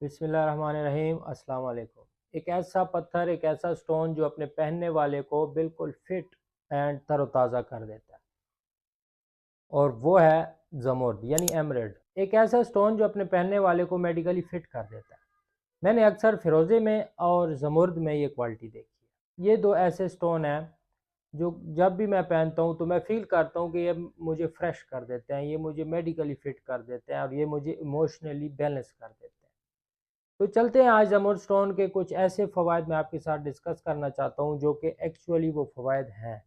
बिस्मिल्लाहिर्रहमानिर्रहीम। अस्सलाम वालेकुम। एक ऐसा पत्थर, एक ऐसा स्टोन जो अपने पहनने वाले को बिल्कुल फिट एंड तरोताज़ा कर देता है, और वो है ज़मुर्द यानी एमरेल्ड। एक ऐसा स्टोन जो अपने पहनने वाले को मेडिकली फिट कर देता है। मैंने अक्सर फ़िरोज़े में और ज़मुर्द में ये क्वालिटी देखी है। ये दो ऐसे स्टोन हैं जो जब भी मैं पहनता हूँ तो मैं फ़ील करता हूँ कि ये मुझे फ्रेश कर देते हैं, ये मुझे मेडिकली फ़िट कर देते हैं और ये मुझे इमोशनली बैलेंस कर देते हैं। तो चलते हैं, आज ज़मुर्द स्टोन के कुछ ऐसे फ़वाइद मैं आपके साथ डिस्कस करना चाहता हूँ जो कि एक्चुअली वो फ़वाइद हैं,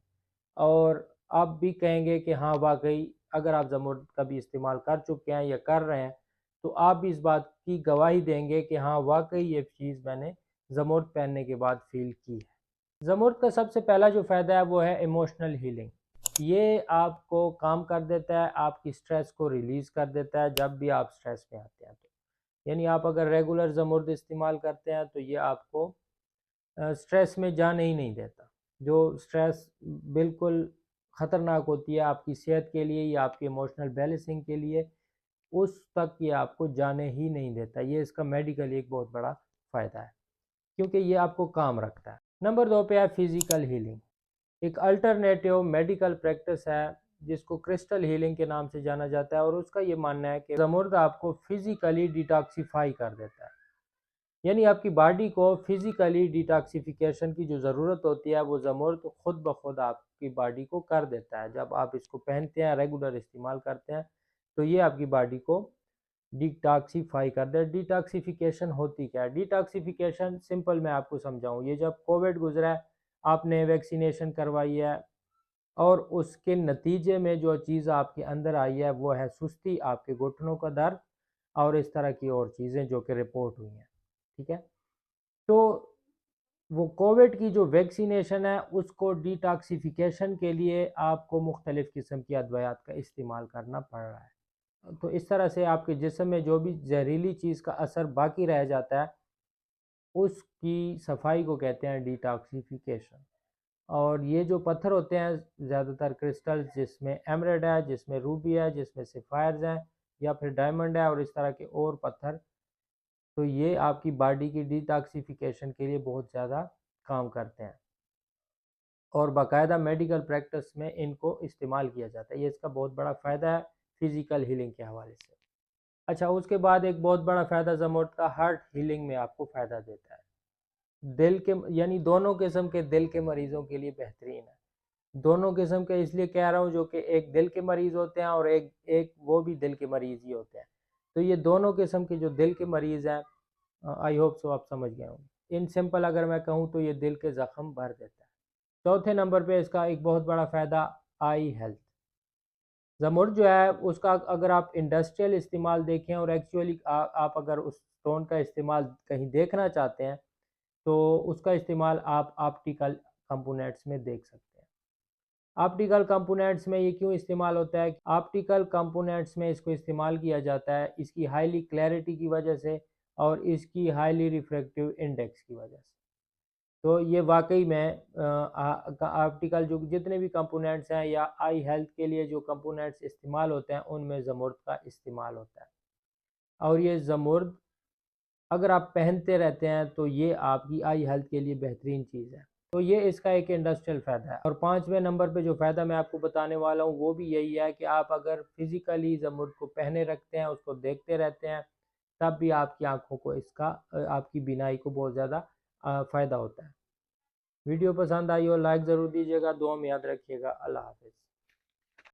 और आप भी कहेंगे कि हाँ वाकई, अगर आप ज़मुर्द कभी इस्तेमाल कर चुके हैं या कर रहे हैं तो आप भी इस बात की गवाही देंगे कि हाँ वाकई ये चीज़ मैंने ज़मुर्द पहनने के बाद फ़ील की है। ज़मुर्द का सबसे पहला जो फ़ायदा है वो है इमोशनल हीलिंग। ये आपको काम कर देता है, आपकी स्ट्रेस को रिलीज़ कर देता है जब भी आप स्ट्रेस में आते हैं तो। यानी आप अगर रेगुलर ज़मुर्द इस्तेमाल करते हैं तो ये आपको स्ट्रेस में जाने ही नहीं देता। जो स्ट्रेस बिल्कुल ख़तरनाक होती है आपकी सेहत के लिए या आपकी इमोशनल बैलेंसिंग के लिए, उस तक ये आपको जाने ही नहीं देता। ये इसका मेडिकली एक बहुत बड़ा फ़ायदा है, क्योंकि ये आपको काम रखता है। नंबर 2 पे है फ़िज़िकल हीलिंग। एक अल्टरनेटिव मेडिकल प्रैक्टिस है जिसको क्रिस्टल हीलिंग के नाम से जाना जाता है, और उसका ये मानना है कि ज़मुर्द आपको फ़िज़िकली डिटॉक्सिफ़ाई कर देता है। यानी आपकी बॉडी को फिज़िकली डिटॉक्सिफिकेशन की जो ज़रूरत होती है वो ज़मुर्द खुद ब खुद आपकी बॉडी को कर देता है। जब आप इसको पहनते हैं, रेगुलर इस्तेमाल करते हैं, तो ये आपकी बॉडी को डिटॉक्सिफाई कर दे। डिटॉक्सिफिकेशन होती क्या है? डिटॉक्सिफिकेशन सिंपल मैं आपको समझाऊँ, ये जब कोविड गुजरा है, आपने वैक्सीनेशन करवाई है और उसके नतीजे में जो चीज़ आपके अंदर आई है वो है सुस्ती, आपके घुटनों का दर्द और इस तरह की और चीज़ें जो कि रिपोर्ट हुई हैं। ठीक है? तो वो कोविड की जो वैक्सीनेशन है उसको डिटॉक्सिफिकेशन के लिए आपको मुख्तलिफ़ किस्म की अद्वियात का इस्तेमाल करना पड़ रहा है। तो इस तरह से आपके जिस्म में जो भी जहरीली चीज़ का असर बाकी रह जाता है, उसकी सफाई को कहते हैं डिटॉक्सिफिकेशन। और ये जो पत्थर होते हैं ज़्यादातर क्रिस्टल, जिसमें एमरेड है, जिसमें रूबी है, जिसमें सफ़ायर्स हैं, या फिर डायमंड है और इस तरह के और पत्थर, तो ये आपकी बॉडी की डिटॉक्सिफिकेशन के लिए बहुत ज़्यादा काम करते हैं, और बाकायदा मेडिकल प्रैक्टिस में इनको इस्तेमाल किया जाता है। ये इसका बहुत बड़ा फ़ायदा है फ़िज़िकल हीलिंग के हवाले से। अच्छा, उसके बाद एक बहुत बड़ा फ़ायदा ज़मुर्द का हार्ट हीलिंग में आपको फ़ायदा देता है। दिल के, यानी दोनों किस्म के दिल के मरीज़ों के लिए बेहतरीन है। दोनों किस्म के इसलिए कह रहा हूँ, जो कि एक दिल के मरीज़ होते हैं और एक एक वो भी दिल के मरीज़ ही होते हैं। तो ये दोनों किस्म के जो दिल के मरीज़ हैं, आई होप सो आप समझ गए होंगे। इन सिंपल अगर मैं कहूँ तो ये दिल के ज़ख्म भर देता है। चौथे नंबर पे इसका एक बहुत बड़ा फ़ायदा आई हेल्थ। ज़मुर्द जो है उसका अगर आप इंडस्ट्रियल इस्तेमाल देखें और एक्चुअली आप अगर उस स्टोन का इस्तेमाल कहीं देखना चाहते हैं तो उसका इस्तेमाल आप ऑप्टिकल कंपोनेंट्स में देख सकते हैं। ऑप्टिकल कंपोनेंट्स में ये क्यों इस्तेमाल होता है? ऑप्टिकल कंपोनेंट्स में इसको इस्तेमाल किया जाता है इसकी हाईली क्लैरिटी की वजह से और इसकी हाईली रिफ्रैक्टिव इंडेक्स की वजह से। तो ये वाकई में ऑप्टिकल जो जितने भी कंपोनेंट्स हैं या आई हेल्थ के लिए जो कंपोनेंट्स इस्तेमाल होते हैं उनमें ज़मुर्द का इस्तेमाल होता है। और ये ज़मुर्द अगर आप पहनते रहते हैं तो ये आपकी आई हेल्थ के लिए बेहतरीन चीज़ है। तो ये इसका एक इंडस्ट्रियल फ़ायदा है। और पाँचवें नंबर पे जो फ़ायदा मैं आपको बताने वाला हूँ वो भी यही है कि आप अगर फिज़िकली ज़मुर्द को पहने रखते हैं, उसको देखते रहते हैं, तब भी आपकी आँखों को इसका आपकी बीनाई को बहुत ज़्यादा फ़ायदा होता है। वीडियो पसंद आई हो लाइक ज़रूर दीजिएगा, दुआ में याद रखिएगा। अल्लाह हाफ़िज़।